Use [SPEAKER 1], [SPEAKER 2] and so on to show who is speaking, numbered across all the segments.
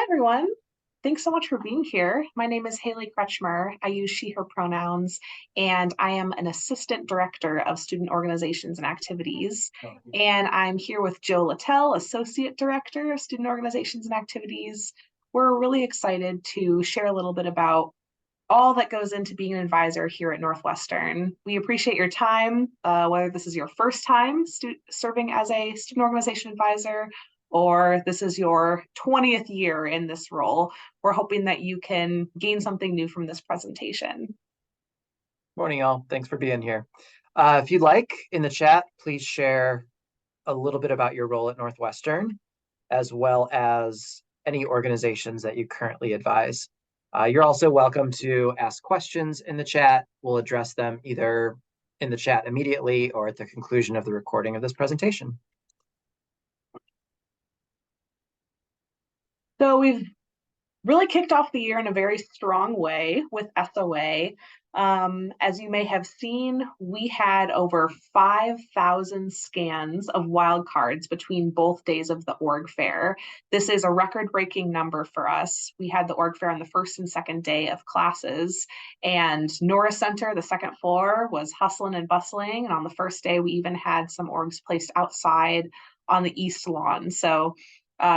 [SPEAKER 1] Hi, everyone. Thanks so much for being here. My name is Haley Kretschmer. I use she, her pronouns, and I am an assistant director of student organizations and activities. And I'm here with Joe Littell, associate director of student organizations and activities. We're really excited to share a little bit about all that goes into being an advisor here at Northwestern. We appreciate your time, whether this is your first time serving as a student organization advisor or this is your 20th year in this role. We're hoping that you can gain something new from this presentation.
[SPEAKER 2] Morning, all. Thanks for being here. If you'd like, in the chat, please share a little bit about your role at Northwestern, as well as any organizations that you currently advise. You're also welcome to ask questions in the chat. We'll address them either in the chat immediately or at the conclusion of the recording of this presentation.
[SPEAKER 1] So we've really kicked off the year in a very strong way with SOA. As you may have seen, we had over 5,000 scans of wildcards between both days of the org fair. This is a record-breaking number for us. We had the org fair on the first and second day of classes, and Norris Center, the second floor, was hustling and bustling. And on the first day, we even had some orgs placed outside on the east lawn. So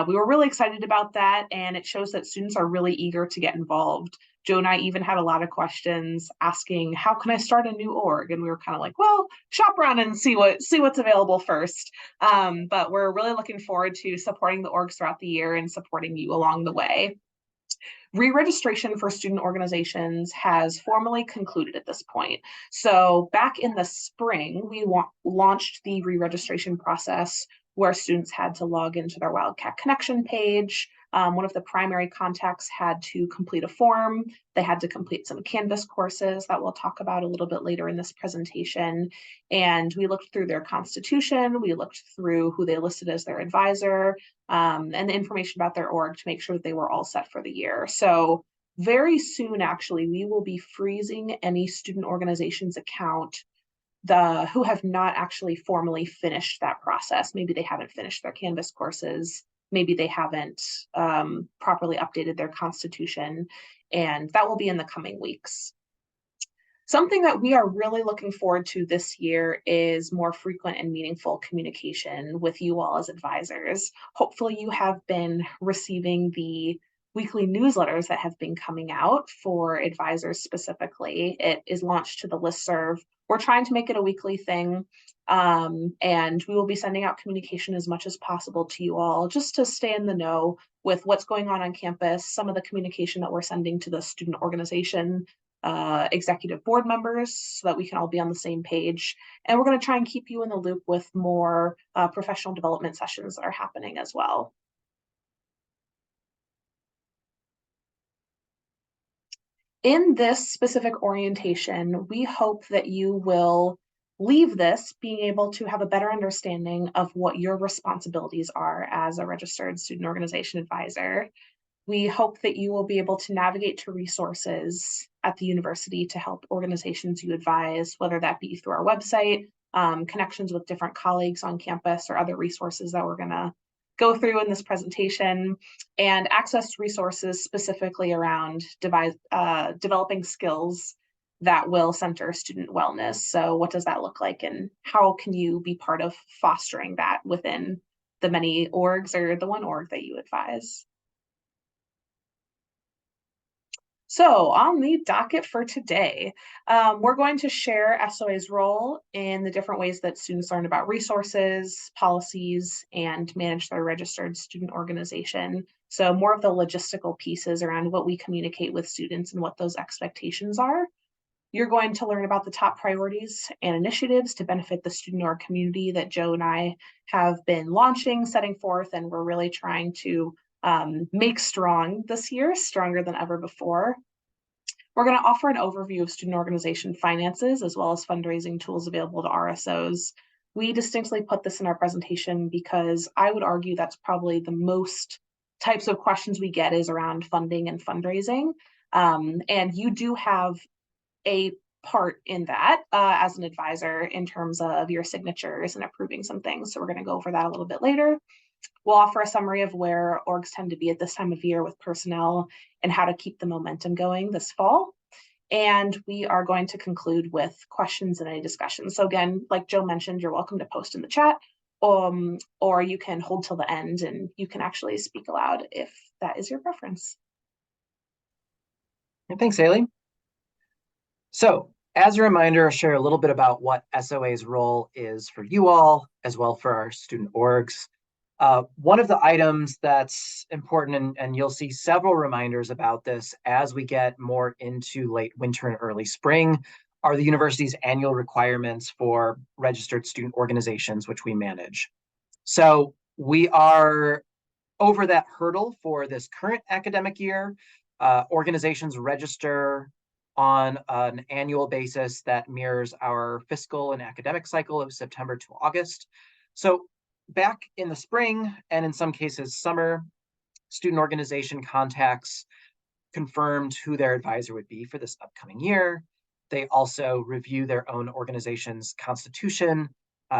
[SPEAKER 1] we were really excited about that, and it shows that students are really eager to get involved. Joe and I even had a lot of questions asking, how can I start a new org? And we were kind of like, well, shop around and see what's available first. But we're really looking forward to supporting the orgs throughout the year and supporting you along the way. Re-registration for student organizations has formally concluded at this point. So back in the spring, we launched the re-registration process where students had to log into their Wildcat Connection page. One of the primary contacts had to complete a form. They had to complete some Canvas courses that we'll talk about a little bit later in this presentation. And we looked through their constitution. We looked through who they listed as their advisor, and the information about their org to make sure that they were all set for the year. So very soon, actually, we will be freezing any student organization's account who have not actually formally finished that process. Maybe they haven't finished their Canvas courses. Maybe they haven't properly updated their constitution, and that will be in the coming weeks. Something that we are really looking forward to this year is more frequent and meaningful communication with you all as advisors. Hopefully you have been receiving the weekly newsletters that have been coming out for advisors specifically. It is launched to the listserv. We're trying to make it a weekly thing, and we will be sending out communication as much as possible to you all just to stay in the know with what's going on campus, some of the communication that we're sending to the student organization executive board members so that we can all be on the same page. And we're going to try and keep you in the loop with more professional development sessions that are happening as well. In this specific orientation, we hope that you will leave this being able to have a better understanding of what your responsibilities are as a registered student organization advisor. We hope that you will be able to navigate to resources at the university to help organizations you advise, whether that be through our website, connections with different colleagues on campus, or other resources that we're going to go through in this presentation, and access resources specifically around developing skills that will center student wellness. So what does that look like, and how can you be part of fostering that within the many orgs or the one org that you advise? So on the docket for today, we're going to share SOA's role in the different ways that students learn about resources, policies, and manage their registered student organization. So more of the logistical pieces around what we communicate with students and what those expectations are. You're going to learn about the top priorities and initiatives to benefit the student org community that Joe and I have been launching, setting forth, and we're really trying to make strong this year, stronger than ever before. We're going to offer an overview of student organization finances as well as fundraising tools available to RSOs. We distinctly put this in our presentation because I would argue that's probably the most types of questions we get is around funding and fundraising. And you do have a part in that as an advisor in terms of your signatures and approving some things. So we're going to go over that a little bit later. We'll offer a summary of where orgs tend to be at this time of year with personnel and how to keep the momentum going this fall. And we are going to conclude with questions and any discussion. So again, like Joe mentioned, you're welcome to post in the chat, or you can hold till the end and you can actually speak aloud if that is your preference.
[SPEAKER 2] And thanks, Hayley. So as a reminder, I'll share a little bit about what SOA's role is for you all, as well for our student orgs. One of the items that's important, and you'll see several reminders about this as we get more into late winter and early spring, are the university's annual requirements for registered student organizations, which we manage. So we are over that hurdle for this current academic year. Organizations register on an annual basis that mirrors our fiscal and academic cycle of September to August. So back in the spring, and in some cases summer, student organization contacts confirmed who their advisor would be for this upcoming year. They also review their own organization's constitution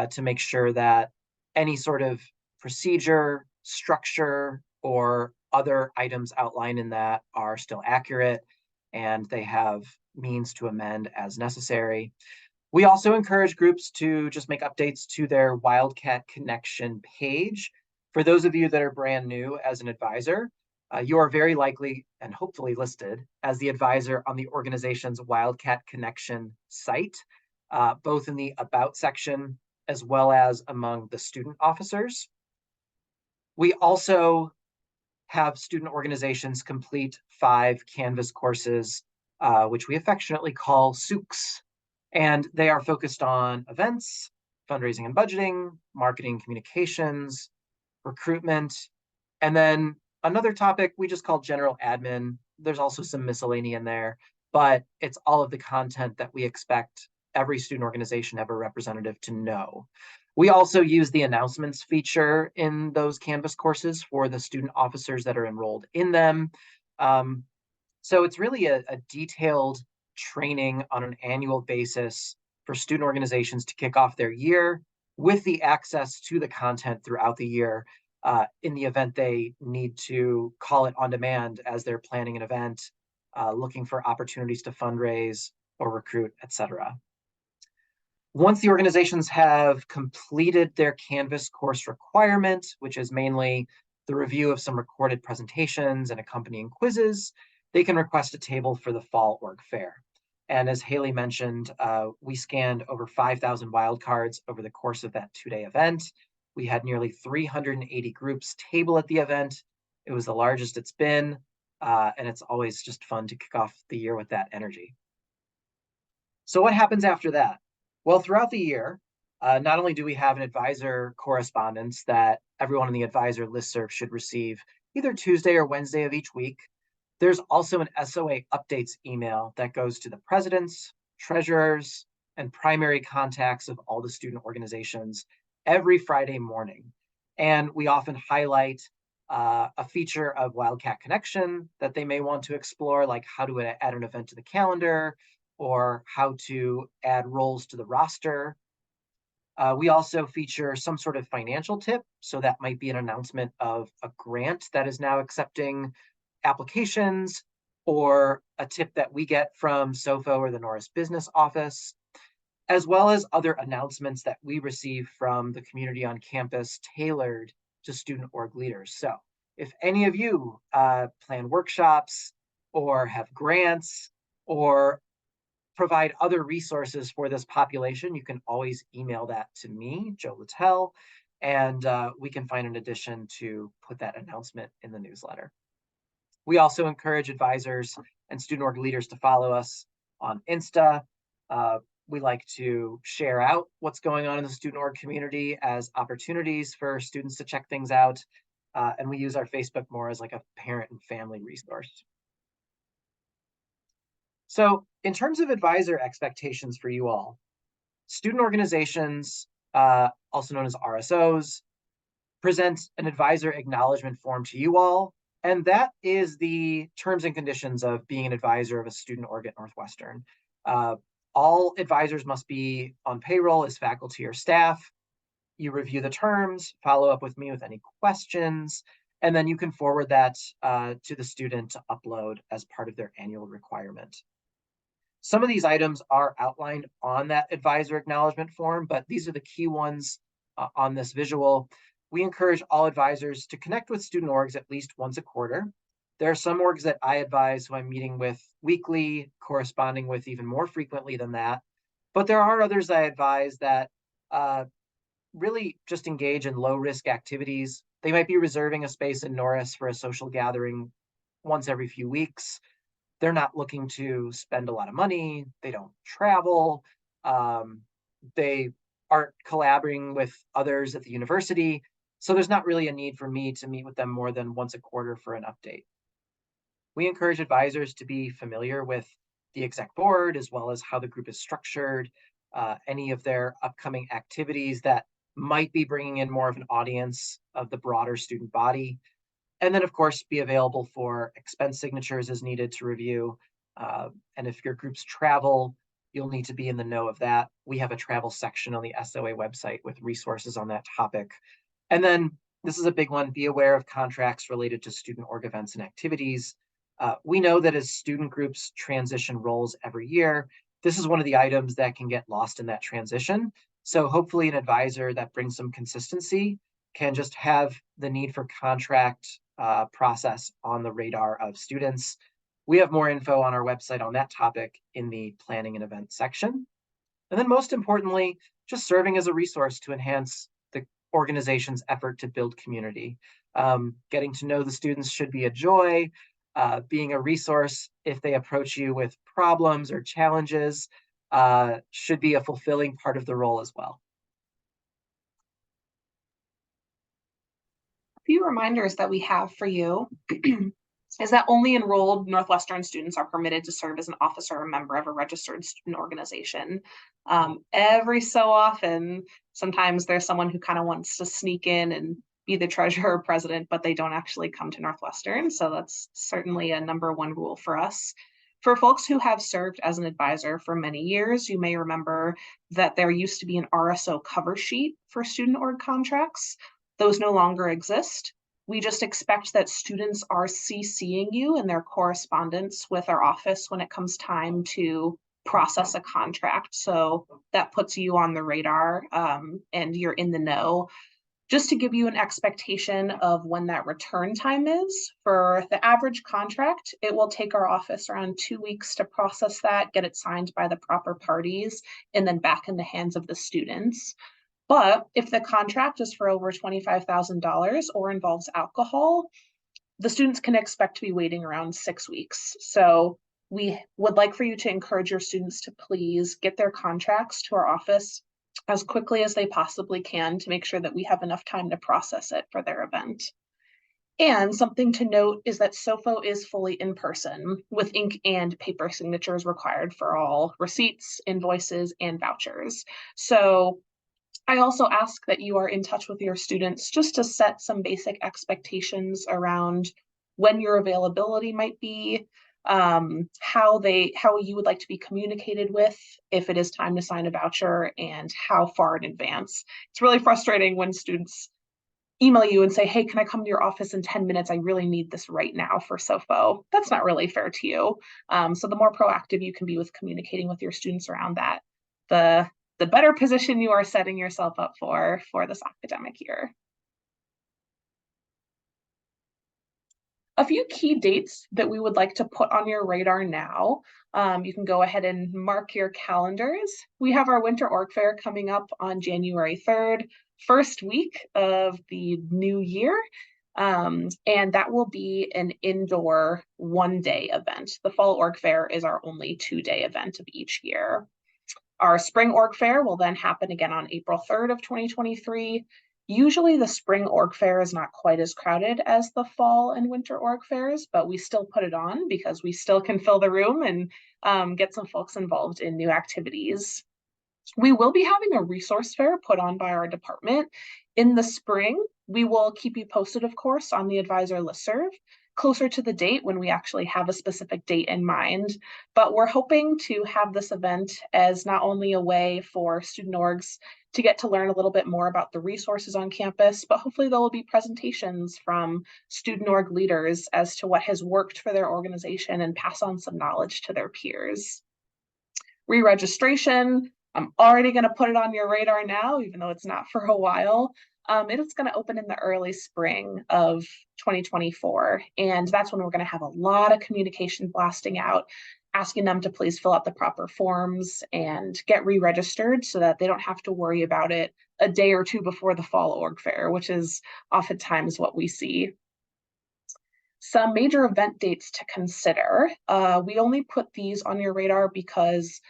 [SPEAKER 2] to make sure that any sort of procedure, structure, or other items outlined in that are still accurate, and they have means to amend as necessary. We also encourage groups to just make updates to their Wildcat Connection page. For those of you that are brand new as an advisor, you are very likely and hopefully listed as the advisor on the organization's Wildcat Connection site, both in the About section as well as among the student officers. We also have student organizations complete 5 Canvas courses, which we affectionately call SOOCs. And they are focused on events, fundraising and budgeting, marketing communications, recruitment, and then another topic we just call general admin. There's also some miscellany in there, but it's all of the content that we expect every student organization to have a representative to know. We also use the announcements feature in those Canvas courses for the student officers that are enrolled in them. So it's really a detailed training on an annual basis for student organizations to kick off their year with the access to the content throughout the year in the event they need to call it on demand as they're planning an event, looking for opportunities to fundraise or recruit, etc. Once the organizations have completed their Canvas course requirement, which is mainly the review of some recorded presentations and accompanying quizzes, they can request a table for the fall org fair. And as Hayley mentioned, we scanned over 5,000 wildcards over the course of that 2-day event. We had nearly 380 groups table at the event. It was the largest it's been, and it's always just fun to kick off the year with that energy. So what happens after that? Well, throughout the year, not only do we have an advisor correspondence that everyone in the advisor listserv should receive either Tuesday or Wednesday of each week, there's also an SOA updates email that goes to the presidents, treasurers, and primary contacts of all the student organizations every Friday morning. And we often highlight a feature of Wildcat Connection that they may want to explore, like how to add an event to the calendar, or how to add roles to the roster. We also feature some sort of financial tip. So that might be an announcement of a grant that is now accepting applications, or a tip that we get from SOFO or the Norris Business Office, as well as other announcements that we receive from the community on campus tailored to student org leaders. So if any of you plan workshops or have grants or provide other resources for this population, you can always email that to me, Joe Littell, and we can find an addition to put that announcement in the newsletter. We also encourage advisors and student org leaders to follow us on Insta. We like to share out what's going on in the student org community as opportunities for students to check things out. And we use our Facebook more as like a parent and family resource. So in terms of advisor expectations for you all, student organizations, also known as RSOs, present an advisor acknowledgement form to you all. And that is the terms and conditions of being an advisor of a student org at Northwestern. All advisors must be on payroll as faculty or staff. You review the terms, follow up with me with any questions, and then you can forward that to the student to upload as part of their annual requirement. Some of these items are outlined on that advisor acknowledgement form, but these are the key ones on this visual. We encourage all advisors to connect with student orgs at least once a quarter. There are some orgs that I advise who I'm meeting with weekly, corresponding with even more frequently than that. But there are others I advise that really just engage in low risk activities. They might be reserving a space in Norris for a social gathering once every few weeks. They're not looking to spend a lot of money. They don't travel. They aren't collaborating with others at the university. So there's not really a need for me to meet with them more than once a quarter for an update. We encourage advisors to be familiar with the exec board as well as how the group is structured, any of their upcoming activities that might be bringing in more of an audience of the broader student body. And then, of course, be available for expense signatures as needed to review. And if your groups travel, you'll need to be in the know of that. We have a travel section on the SOA website with resources on that topic. And then this is a big one, be aware of contracts related to student org events and activities. We know that as student groups transition roles every year, this is one of the items that can get lost in that transition. So hopefully an advisor that brings some consistency can just have the need for contract process on the radar of students. We have more info on our website on that topic in the planning and event section. And then most importantly, just serving as a resource to enhance the organization's effort to build community. Getting to know the students should be a joy. Being a resource if they approach you with problems or challenges should be a fulfilling part of the role as well.
[SPEAKER 1] Few reminders that we have for you is that only enrolled Northwestern students are permitted to serve as an officer or member of a registered student organization. Every so often, sometimes there's someone who kind of wants to sneak in and be the treasurer or president, but they don't actually come to Northwestern. So that's certainly a #1 rule for us. For folks who have served as an advisor for many years, you may remember that there used to be an RSO cover sheet for student org contracts. Those no longer exist. We just expect that students are CCing you in their correspondence with our office when it comes time to process a contract. So that puts you on the radar and you're in the know. Just to give you an expectation of when that return time is, for the average contract, it will take our office around 2 weeks to process that, get it signed by the proper parties, and then back in the hands of the students. But if the contract is for over $25,000 or involves alcohol, the students can expect to be waiting around 6 weeks. So we would like for you to encourage your students to please get their contracts to our office as quickly as they possibly can to make sure that we have enough time to process it for their event. And something to note is that SOFO is fully in person with ink and paper signatures required for all receipts, invoices, and vouchers. So I also ask that you are in touch with your students just to set some basic expectations around when your availability might be, how you would like to be communicated with if it is time to sign a voucher, and how far in advance. It's really frustrating when students email you and say, hey, can I come to your office in 10 minutes? I really need this right now for SOFO. That's not really fair to you. So the more proactive you can be with communicating with your students around that, the better position you are setting yourself up for this academic year. A few key dates that we would like to put on your radar now. You can go ahead and mark your calendars. We have our Winter Org Fair coming up on January 3rd, first week of the new year. And that will be an indoor 1-day event. The Fall Org Fair is our only 2-day event of each year. Our Spring Org Fair will then happen again on April 3rd of 2023. Usually the Spring Org Fair is not quite as crowded as the Fall and Winter Org Fairs, but we still put it on because we still can fill the room and get some folks involved in new activities. We will be having a resource fair put on by our department in the spring. We will keep you posted, of course, on the advisor listserv closer to the date when we actually have a specific date in mind. But we're hoping to have this event as not only a way for student orgs to get to learn a little bit more about the resources on campus, but hopefully there will be presentations from student org leaders as to what has worked for their organization and pass on some knowledge to their peers. Re-registration, I'm already going to put it on your radar now, even though it's not for a while. It is going to open in the early spring of 2024. And that's when we're going to have a lot of communication blasting out, asking them to please fill out the proper forms and get re-registered so that they don't have to worry about it a day or two before the fall org fair, which is oftentimes what we see. Some major event dates to consider. We only put these on your radar because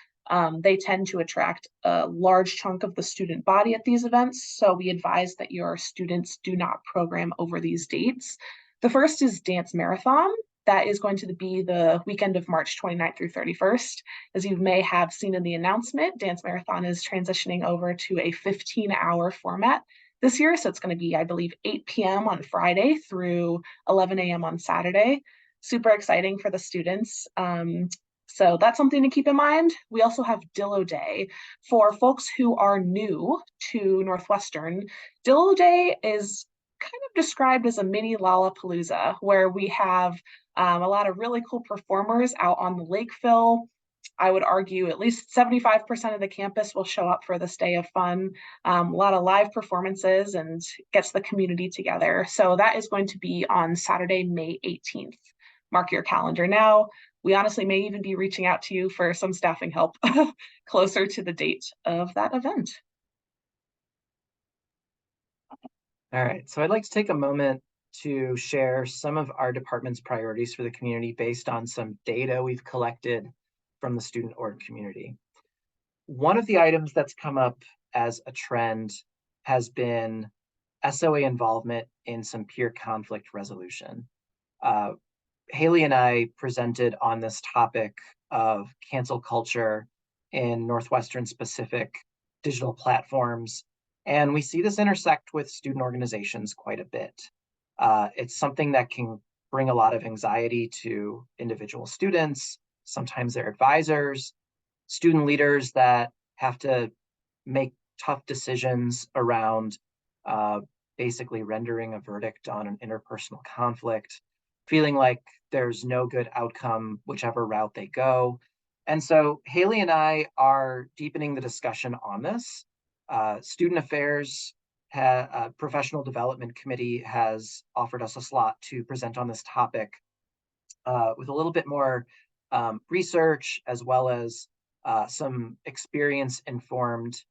[SPEAKER 1] they tend to attract a large chunk of the student body at these events. So we advise that your students do not program over these dates. The first is Dance Marathon. That is going to be the weekend of March 29th through 31st. As you may have seen in the announcement, Dance Marathon is transitioning over to a 15-hour format this year. So it's going to be, I believe, 8 p.m. on Friday through 11 a.m. on Saturday. Super exciting for the students. So that's something to keep in mind. We also have Dillo Day. For folks who are new to Northwestern, Dillo Day is kind of described as a mini Lollapalooza, where we have a lot of really cool performers out on the Lakeville. I would argue at least 75% of the campus will show up for this day of fun. A lot of live performances and gets the community together. So that is going to be on Saturday, May 18th. Mark your calendar now. We honestly may even be reaching out to you for some staffing help closer to the date of that event.
[SPEAKER 2] All right, so I'd like to take a moment to share some of our department's priorities for the community based on some data we've collected from the student org community. One of the items that's come up as a trend has been SOA involvement in some peer conflict resolution. Hayley and I presented on this topic of cancel culture in Northwestern specific digital platforms, and we see this intersect with student organizations quite a bit. It's something that can bring a lot of anxiety to individual students, sometimes their advisors, student leaders that have to make tough decisions around basically rendering a verdict on an interpersonal conflict, feeling like there's no good outcome, whichever route they go. And so Hayley and I are deepening the discussion on this. Student Affairs Professional Development Committee has offered us a slot to present on this topic with a little bit more research as well as some experience-informed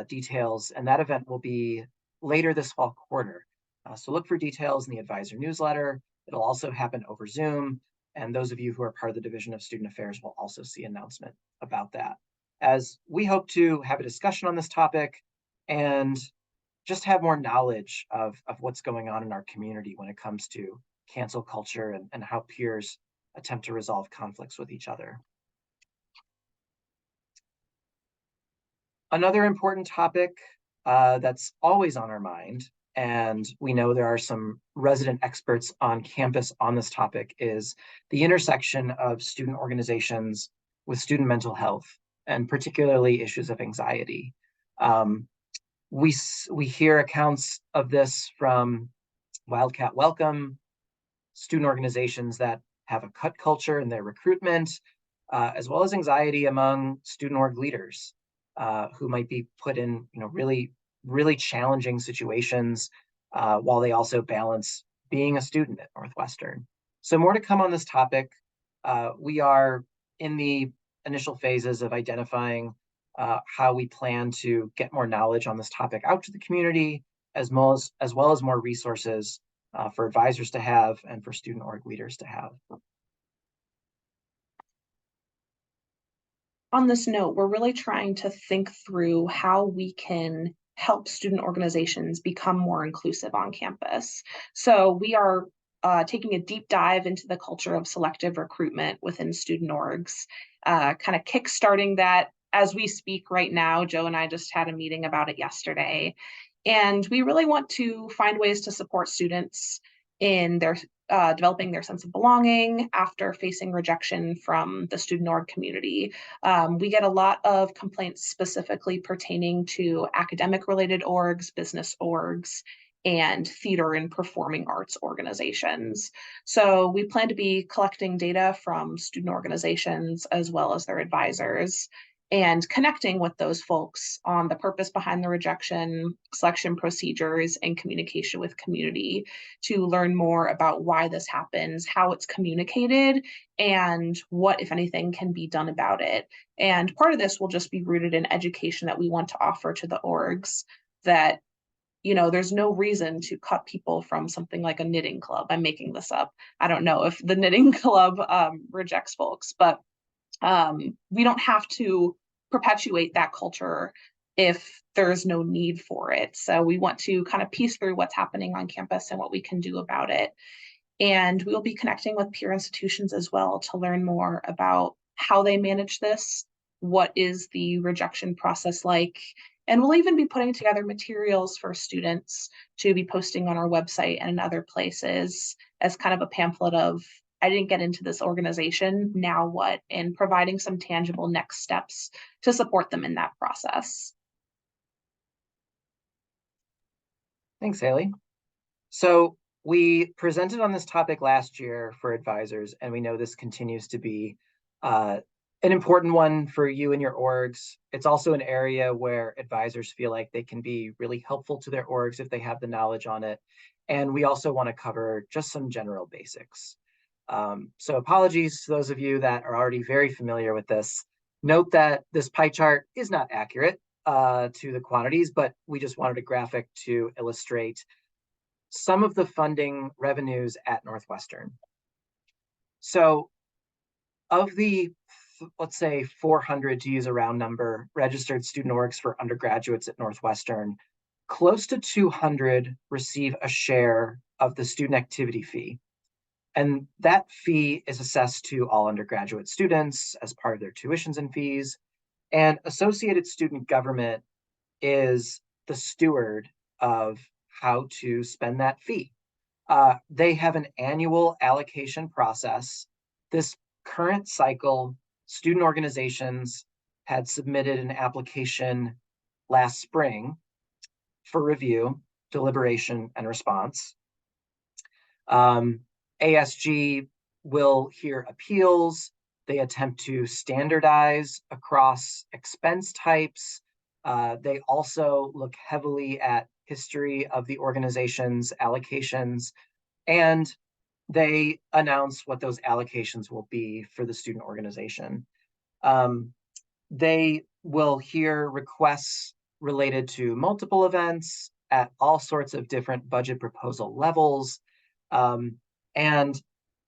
[SPEAKER 2] details. And that event will be later this fall quarter. So look for details in the advisor newsletter. It'll also happen over Zoom. And those of you who are part of the Division of Student Affairs will also see an announcement about that. As we hope to have a discussion on this topic and just have more knowledge of what's going on in our community when it comes to cancel culture and how peers attempt to resolve conflicts with each other. Another important topic that's always on our mind, and we know there are some resident experts on campus on this topic, is the intersection of student organizations with student mental health, and particularly issues of anxiety. We hear accounts of this from Wildcat Welcome, student organizations that have a cut culture in their recruitment, as well as anxiety among student org leaders who might be put in really challenging situations while they also balance being a student at Northwestern. So more to come on this topic. We are in the initial phases of identifying how we plan to get more knowledge on this topic out to the community, as well as more resources for advisors to have and for student org leaders to have.
[SPEAKER 1] On this note, we're really trying to think through how we can help student organizations become more inclusive on campus. So we are taking a deep dive into the culture of selective recruitment within student orgs, kind of kickstarting that as we speak right now. Joe and I just had a meeting about it yesterday. And we really want to find ways to support students in their developing their sense of belonging after facing rejection from the student org community. We get a lot of complaints specifically pertaining to academic related orgs, business orgs, and theater and performing arts organizations. So we plan to be collecting data from student organizations as well as their advisors and connecting with those folks on the purpose behind the rejection, selection procedures, and communication with community to learn more about why this happens, how it's communicated, and what, if anything, can be done about it. And part of this will just be rooted in education that we want to offer to the orgs that there's no reason to cut people from something like a knitting club. I'm making this up. I don't know if the knitting club rejects folks, but we don't have to perpetuate that culture if there's no need for it. So we want to kind of piece through what's happening on campus and what we can do about it. And we'll be connecting with peer institutions as well to learn more about how they manage this, what is the rejection process like, and we'll even be putting together materials for students to be posting on our website and in other places as kind of a pamphlet of, I didn't get into this organization, now what? And providing some tangible next steps to support them in that process.
[SPEAKER 2] Thanks, Haley. So we presented on this topic last year for advisors, and we know this continues to be an important one for you and your orgs. It's also an area where advisors feel like they can be really helpful to their orgs if they have the knowledge on it. And we also want to cover just some general basics. So apologies to those of you that are already very familiar with this. Note that this pie chart is not accurate to the quantities, but we just wanted a graphic to illustrate some of the funding revenues at Northwestern. So of the, let's say 400, to use a round number, registered student orgs for undergraduates at Northwestern, close to 200 receive a share of the student activity fee. And that fee is assessed to all undergraduate students as part of their tuitions and fees. And Associated Student Government is the steward of how to spend that fee. They have an annual allocation process. This current cycle, student organizations had submitted an application last spring for review, deliberation, and response. ASG will hear appeals. They attempt to standardize across expense types. They also look heavily at history of the organization's allocations, and they announce what those allocations will be for the student organization. They will hear requests related to multiple events at all sorts of different budget proposal levels. And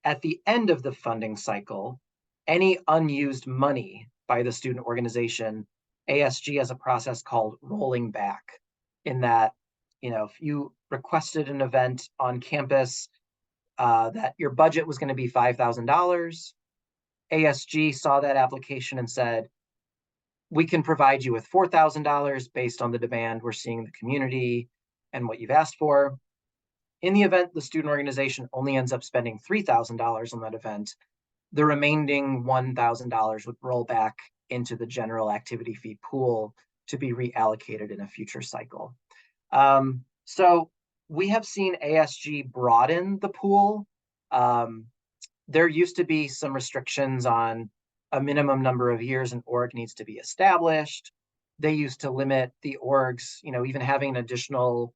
[SPEAKER 2] at the end of the funding cycle, any unused money by the student organization, ASG has a process called rolling back, in that, if you requested an event on campus that your budget was going to be $5,000, ASG saw that application and said, we can provide you with $4,000 based on the demand we're seeing in the community and what you've asked for. In the event the student organization only ends up spending $3,000 on that event, the remaining $1,000 would roll back into the general activity fee pool to be reallocated in a future cycle. So we have seen ASG broaden the pool. There used to be some restrictions on a minimum number of years an org needs to be established. They used to limit the orgs, even having an additional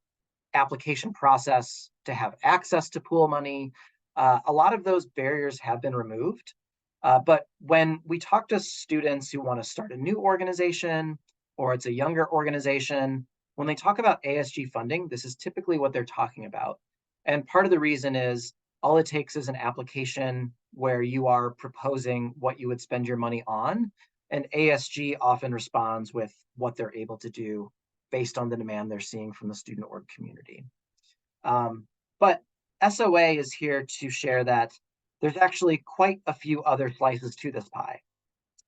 [SPEAKER 2] application process to have access to pool money. A lot of those barriers have been removed. But when we talk to students who want to start a new organization, or it's a younger organization, when they talk about ASG funding, this is typically what they're talking about. And part of the reason is all it takes is an application where you are proposing what you would spend your money on. And ASG often responds with what they're able to do based on the demand they're seeing from the student org community. But SOA is here to share that there's actually quite a few other slices to this pie.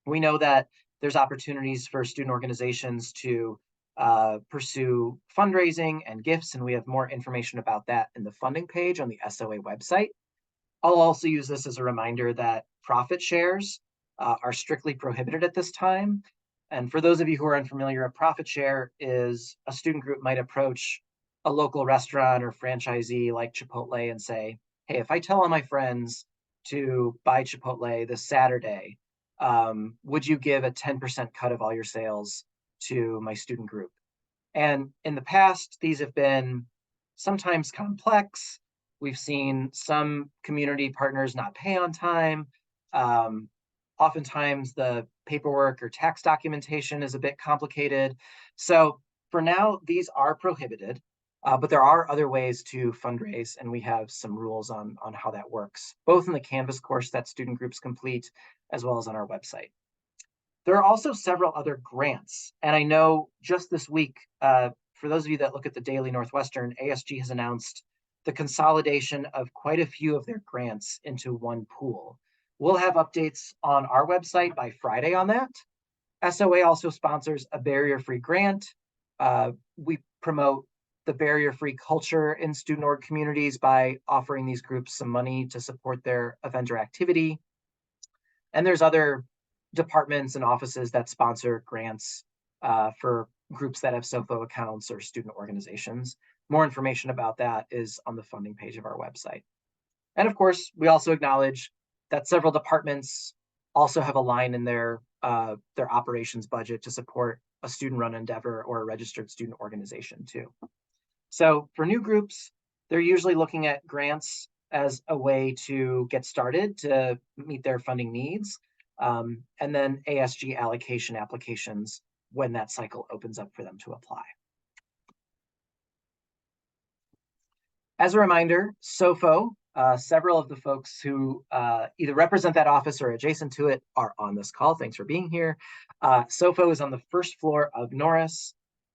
[SPEAKER 2] We know that there's opportunities for student organizations to pursue fundraising and gifts, and we have more information about that in the funding page on the SOA website. I'll also use this as a reminder that profit shares are strictly prohibited at this time. And for those of you who are unfamiliar, a profit share is a student group might approach a local restaurant or franchisee like Chipotle and say, hey, if I tell all my friends to buy Chipotle this Saturday, would you give a 10% cut of all your sales to my student group? And in the past, these have been sometimes complex. We've seen some community partners not pay on time. Um, Oftentimes, the paperwork or tax documentation is a bit complicated. So for now, these are prohibited, but there are other ways to fundraise, and we have some rules on how that works, both in the Canvas course that student groups complete, as well as on our website. There are also several other grants. And I know just this week, for those of you that look at the Daily Northwestern, ASG has announced the consolidation of quite a few of their grants into one pool. We'll have updates on our website by Friday on that. SOA also sponsors a barrier-free grant. We promote the barrier-free culture in student org communities by offering these groups some money to support their event or activity. And there's other departments and offices that sponsor grants for groups that have SOFO accounts or student organizations. More information about that is on the funding page of our website. And of course, we also acknowledge that several departments also have a line in their operations budget to support a student-run endeavor or a registered student organization too. So for new groups, they're usually looking at grants as a way to get started to meet their funding needs, and then ASG allocation applications when that cycle opens up for them to apply. As a reminder, SOFO, several of the folks who either represent that office or adjacent to it are on this call. Thanks for being here. SOFO is on the first floor of Norris,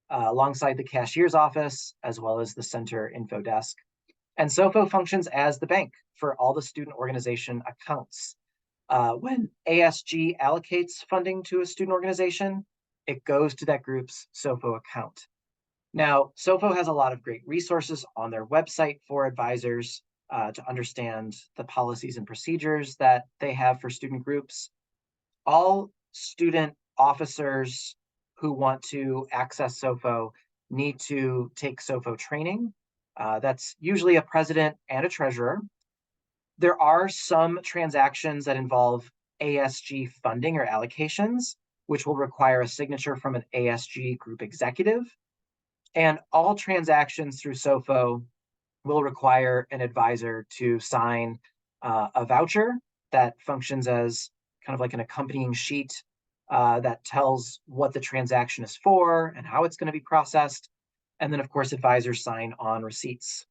[SPEAKER 2] alongside the cashier's office, as well as the center info desk. And SOFO functions as the bank for all the student organization accounts. When ASG allocates funding to a student organization, it goes to that group's SOFO account. Now, SOFO has a lot of great resources on their website for advisors to understand the policies and procedures that they have for student groups. All student officers who want to access SOFO need to take SOFO training. That's usually a president and a treasurer. There are some transactions that involve ASG funding or allocations, which will require a signature from an ASG group executive. And all transactions through SOFO will require an advisor to sign a voucher that functions as kind of like an accompanying sheet that tells what the transaction is for and how it's going to be processed. And then, of course, advisors sign on receipts.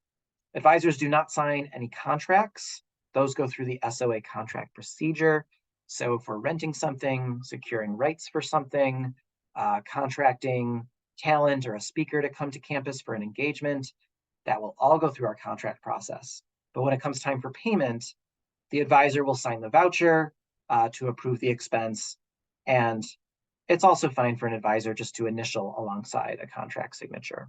[SPEAKER 2] Advisors do not sign any contracts. Those go through the SOA contract procedure. So if we're renting something, securing rights for something, contracting talent or a speaker to come to campus for an engagement, that will all go through our contract process. But when it comes time for payment, the advisor will sign the voucher to approve the expense. And it's also fine for an advisor just to initial alongside a contract signature.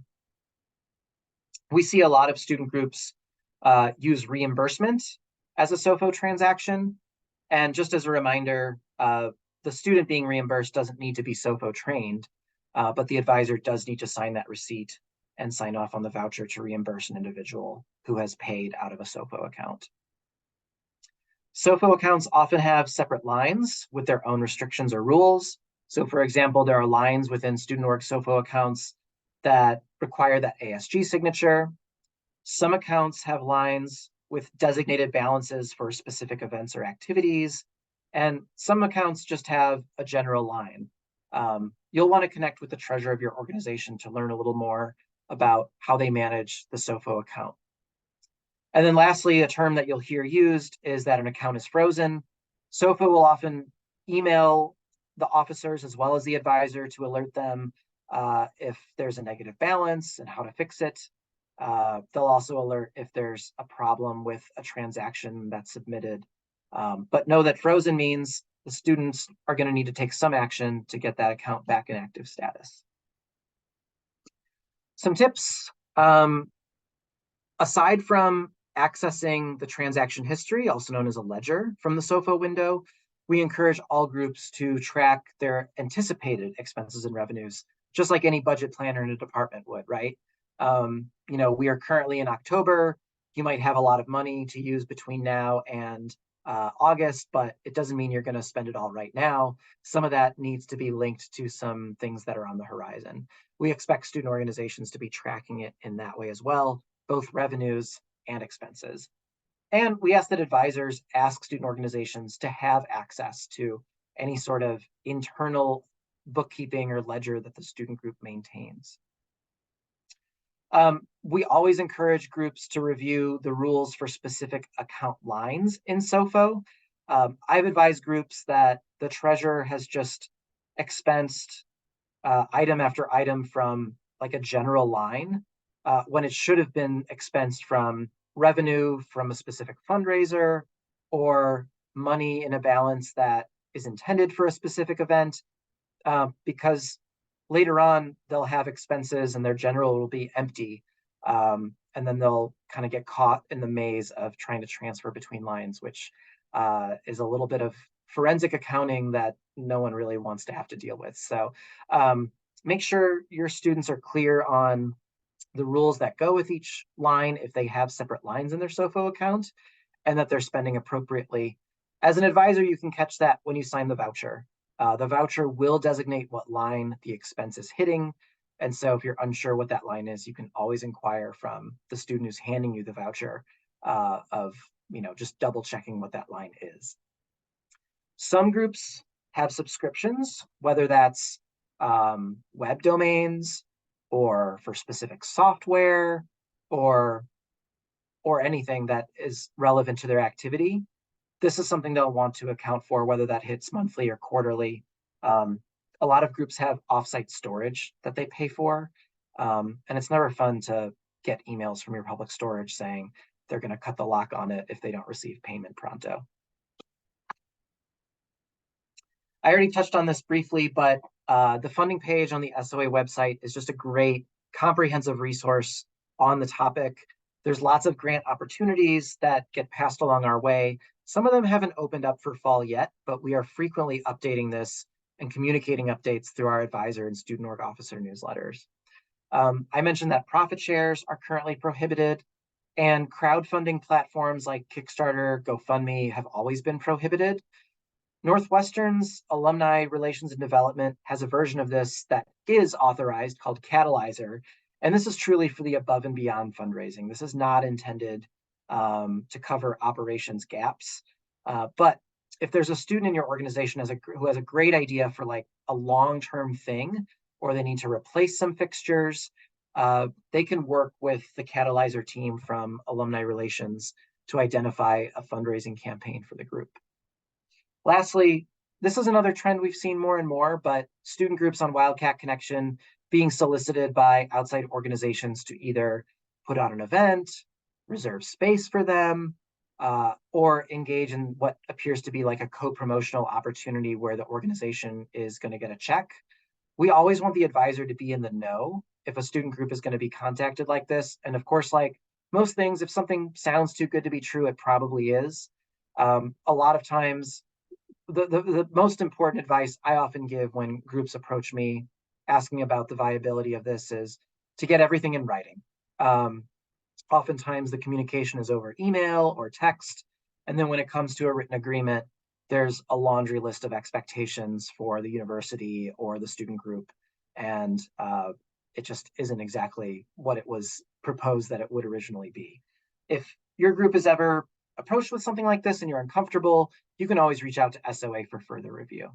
[SPEAKER 2] We see a lot of student groups use reimbursement as a SOFO transaction. And just as a reminder, the student being reimbursed doesn't need to be SOFO trained, but the advisor does need to sign that receipt and sign off on the voucher to reimburse an individual who has paid out of a SOFO account. SOFO accounts often have separate lines with their own restrictions or rules. So for example, there are lines within student org SOFO accounts that require that ASG signature. Some accounts have lines with designated balances for specific events or activities. And some accounts just have a general line. You'll want to connect with the treasurer of your organization to learn a little more about how they manage the SOFO account. And then lastly, a term that you'll hear used is that an account is frozen. SOFO will often email the officers as well as the advisor to alert them if there's a negative balance and how to fix it. They'll also alert if there's a problem with a transaction that's submitted. But know that frozen means the students are going to need to take some action to get that account back in active status. Some tips. Aside from accessing the transaction history, also known as a ledger, from the SOFO window, we encourage all groups to track their anticipated expenses and revenues, just like any budget planner in a department would, right? We are currently in October. You might have a lot of money to use between now and August, but it doesn't mean you're going to spend it all right now. Some of that needs to be linked to some things that are on the horizon. We expect student organizations to be tracking it in that way as well, both revenues and expenses. And we ask that advisors ask student organizations to have access to any sort of internal bookkeeping or ledger that the student group maintains. We always encourage groups to review the rules for specific account lines in SOFO. I've advised groups that the treasurer has just expensed item after item from like a general line when it should have been expensed from revenue from a specific fundraiser or money in a balance that is intended for a specific event, because later on they'll have expenses and their general will be empty. And then they'll kind of get caught in the maze of trying to transfer between lines, which is a little bit of forensic accounting that no one really wants to have to deal with. So make sure your students are clear on the rules that go with each line if they have separate lines in their SOFO account, and that they're spending appropriately. As an advisor, you can catch that when you sign the voucher. The voucher will designate what line the expense is hitting. And so if you're unsure what that line is, you can always inquire from the student who's handing you the voucher of just double checking what that line is. Some groups have subscriptions, whether that's web domains or for specific software or anything that is relevant to their activity. This is something they'll want to account for, whether that hits monthly or quarterly. A lot of groups have offsite storage that they pay for. And it's never fun to get emails from your public storage saying they're going to cut the lock on it if they don't receive payment pronto. I already touched on this briefly, but the funding page on the SOA website is just a great comprehensive resource on the topic. There's lots of grant opportunities that get passed along our way. Some of them haven't opened up for fall yet, but we are frequently updating this and communicating updates through our advisor and student org officer newsletters. I mentioned that profit shares are currently prohibited, and crowdfunding platforms like Kickstarter, GoFundMe have always been prohibited. Northwestern's Alumni Relations and Development has a version of this that is authorized called Catalyzer. And this is truly for the above and beyond fundraising. This is not intended to cover operations gaps. But if there's a student in your organization who has a great idea for like a long-term thing, or they need to replace some fixtures, they can work with the Catalyzer team from Alumni Relations to identify a fundraising campaign for the group. Lastly, this is another trend we've seen more and more, but student groups on Wildcat Connection being solicited by outside organizations to either put on an event, reserve space for them, or engage in what appears to be like a co-promotional opportunity where the organization is going to get a check. We always want the advisor to be in the know if a student group is going to be contacted like this. And of course, like most things, if something sounds too good to be true, it probably is. A lot of times, the most important advice I often give when groups approach me asking about the viability of this is to get everything in writing. Oftentimes the communication is over email or text. And then when it comes to a written agreement, there's a laundry list of expectations for the university or the student group. And it just isn't exactly what it was proposed that it would originally be. If your group is ever approached with something like this and you're uncomfortable, you can always reach out to SOA for further review.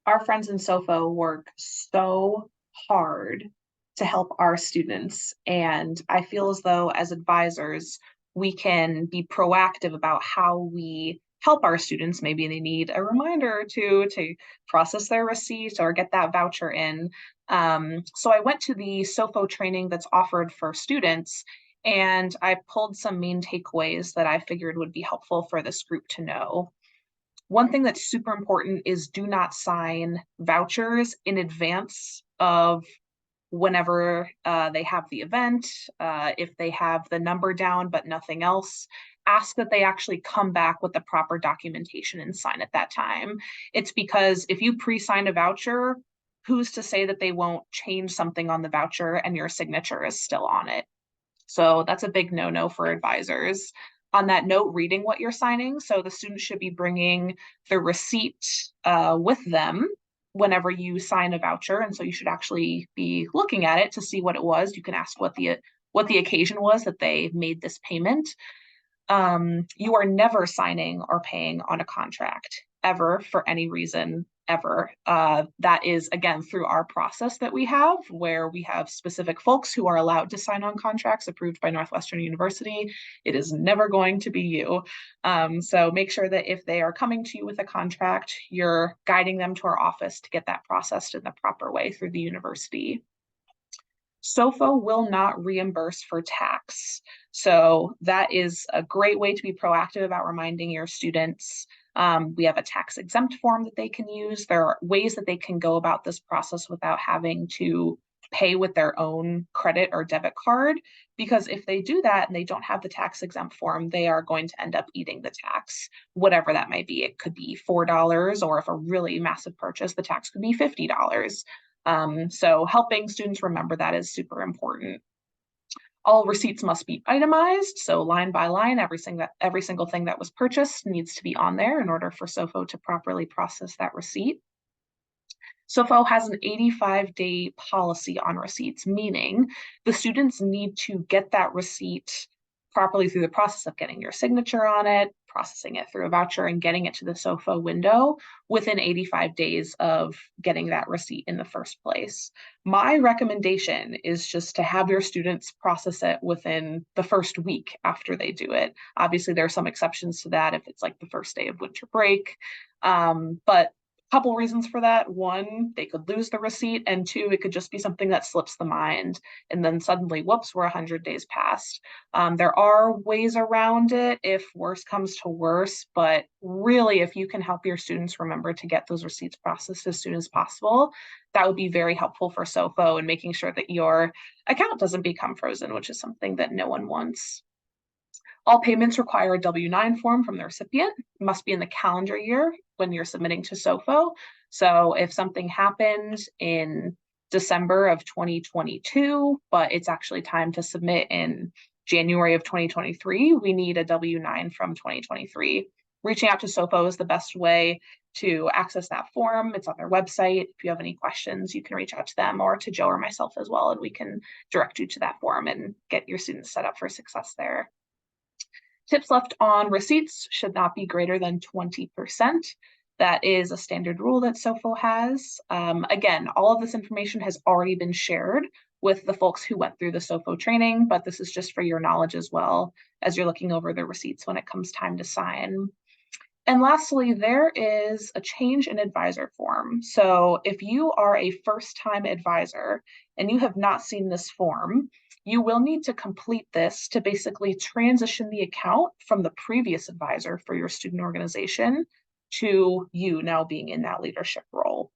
[SPEAKER 1] Our friends in SOFO work so hard to help our students. And I feel as though as advisors, we can be proactive about how we help our students. Maybe they need a reminder or two to process their receipt or get that voucher in. So I went to the SOFO training that's offered for students, and I pulled some main takeaways that I figured would be helpful for this group to know. One thing that's super important is do not sign vouchers in advance of whenever they have the event. If they have the number down but nothing else, ask that they actually come back with the proper documentation and sign at that time. It's because if you pre-sign a voucher, who's to say that they won't change something on the voucher and your signature is still on it? So that's a big no-no for advisors. On that note, reading what you're signing. So the student should be bringing the receipt with them whenever you sign a voucher. And so you should actually be looking at it to see what it was. You can ask what the occasion was that they made this payment. You are never signing or paying on a contract ever for any reason ever. That is, again, through our process that we have, where we have specific folks who are allowed to sign on contracts approved by Northwestern University. It is never going to be you. So make sure that if they are coming to you with a contract, you're guiding them to our office to get that processed in the proper way through the university. SOFO will not reimburse for tax. So that is a great way to be proactive about reminding your students. We have a tax exempt form that they can use. There are ways that they can go about this process without having to pay with their own credit or debit card, because if they do that and they don't have the tax exempt form, they are going to end up eating the tax, whatever that might be. It could be $4, or if a really massive purchase, the tax could be $50. So helping students remember that is super important. All receipts must be itemized, so line by line, every single thing that was purchased needs to be on there in order for SOFO to properly process that receipt. SOFO has an 85-day policy on receipts, meaning the students need to get that receipt properly through the process of getting your signature on it, processing it through a voucher, and getting it to the SOFO window within 85 days of getting that receipt in the first place. My recommendation is just to have your students process it within the first week after they do it. Obviously, there are some exceptions to that if it's like the first day of winter break, but couple reasons for that. One, they could lose the receipt, and two, it could just be something that slips the mind, and then suddenly, whoops, we're 100 days past. There are ways around it if worse comes to worse, but really, if you can help your students remember to get those receipts processed as soon as possible, that would be very helpful for SOFO and making sure that your account doesn't become frozen, which is something that no one wants. All payments require a W-9 form from the recipient. It must be in the calendar year when you're submitting to SOFO. So if something happened in December of 2022, but it's actually time to submit in January of 2023, we need a W-9 from 2023. Reaching out to SOFO is the best way to access that form. It's on their website. If you have any questions, you can reach out to them or to Joe or myself as well, and we can direct you to that form and get your students set up for success there. Tips left on receipts should not be greater than 20%. That is a standard rule that SOFO has. Again, all of this information has already been shared with the folks who went through the SOFO training, but this is just for your knowledge as well as you're looking over the receipts when it comes time to sign. And lastly, there is a change in advisor form. So if you are a first-time advisor and you have not seen this form, you will need to complete this to basically transition the account from the previous advisor for your student organization to you now being in that leadership role.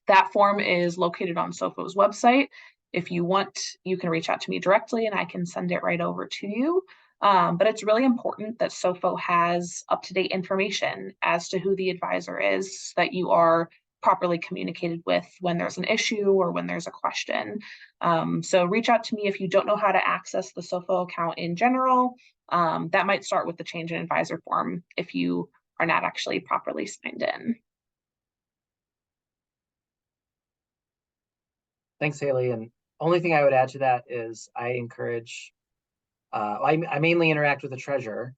[SPEAKER 1] That form is located on SOFO's website. If you want, you can reach out to me directly and I can send it right over to you. But it's really important that SOFO has up-to-date information as to who the advisor is, so that you are properly communicated with when there's an issue or when there's a question. So reach out to me if you don't know how to access the SOFO account in general. That might start with the change in advisor form if you are not actually properly signed in.
[SPEAKER 2] Thanks, Haley. And only thing I would add to that is I encourage, I mainly interact with the treasurer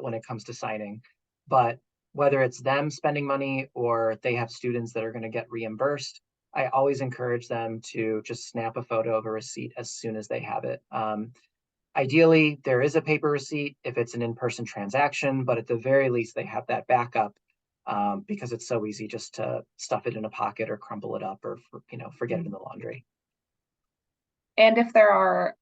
[SPEAKER 2] when it comes to signing, but whether it's them spending money or they have students that are going to get reimbursed, I always encourage them to just snap a photo of a receipt as soon as they have it. Ideally, there is a paper receipt if it's an in-person transaction, but at the very least, they have that backup because it's so easy just to stuff it in a pocket or crumple it up or forget it in the laundry.
[SPEAKER 1] And if there are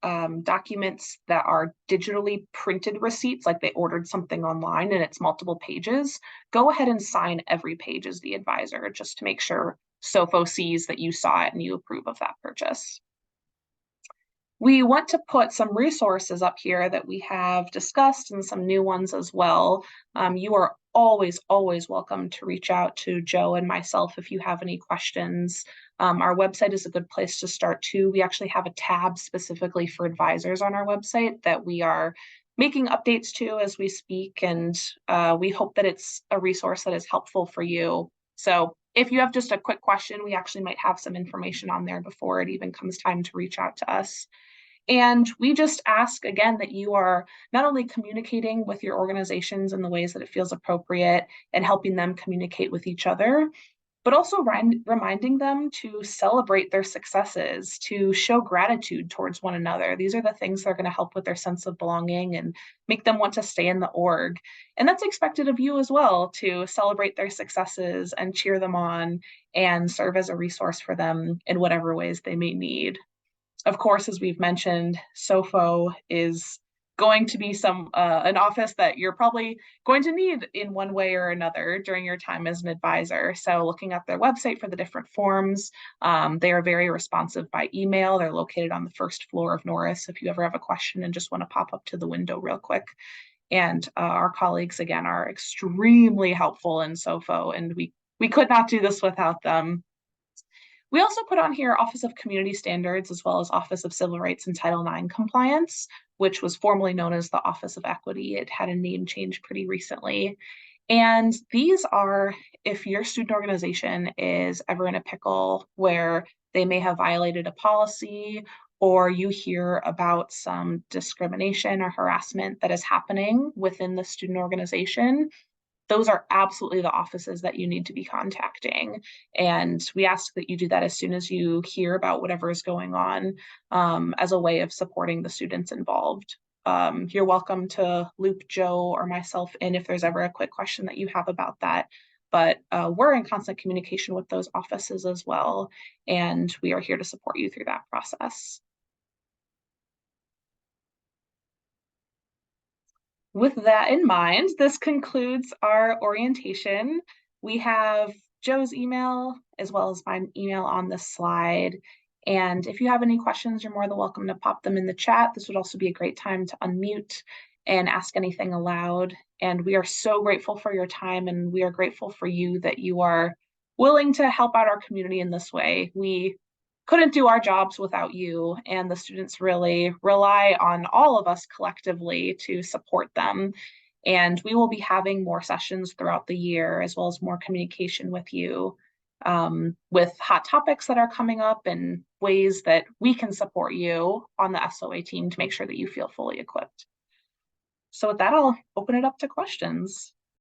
[SPEAKER 1] documents that are digitally printed receipts, like they ordered something online and it's multiple pages, go ahead and sign every page as the advisor just to make sure SOFO sees that you saw it and you approve of that purchase. We want to put some resources up here that we have discussed and some new ones as well. You are always welcome to reach out to Joe and myself if you have any questions. Our website is a good place to start too. We actually have a tab specifically for advisors on our website that we are making updates to as we speak, and we hope that it's a resource that is helpful for you. So if you have just a quick question, we actually might have some information on there before it even comes time to reach out to us. And we just ask again that you are not only communicating with your organizations in the ways that it feels appropriate and helping them communicate with each other, but also reminding them to celebrate their successes, to show gratitude towards one another. These are the things that are going to help with their sense of belonging and make them want to stay in the org. And that's expected of you as well, to celebrate their successes and cheer them on and serve as a resource for them in whatever ways they may need. Of course, as we've mentioned, SOFO is going to be an office that you're probably going to need in one way or another during your time as an advisor. So looking at their website for the different forms, they are very responsive by email. They're located on the first floor of Norris if you ever have a question and just want to pop up to the window real quick. And our colleagues, again, are extremely helpful in SOFO, and we could not do this without them. We also put on here Office of Community Standards as well as Office of Civil Rights and Title IX Compliance, which was formerly known as the Office of Equity. It had a name change pretty recently. And these are if your student organization is ever in a pickle where they may have violated a policy or you hear about some discrimination or harassment that is happening within the student organization, those are absolutely the offices that you need to be contacting. And we ask that you do that as soon as you hear about whatever is going on, as a way of supporting the students involved. You're welcome to loop Joe or myself in if there's ever a quick question that you have about that. But we're in constant communication with those offices as well, and we are here to support you through that process. With that in mind, this concludes our orientation. We have Joe's email as well as my email on this slide. And if you have any questions, you're more than welcome to pop them in the chat. This would also be a great time to unmute and ask anything aloud. And we are so grateful for your time, and we are grateful for you that you are willing to help out our community in this way. We couldn't do our jobs without you, and the students really rely on all of us collectively to support them. And we will be having more sessions throughout the year, as well as more communication with you, with hot topics that are coming up and ways that we can support you on the SOA team to make sure that you feel fully equipped. So with that, I'll open it up to questions.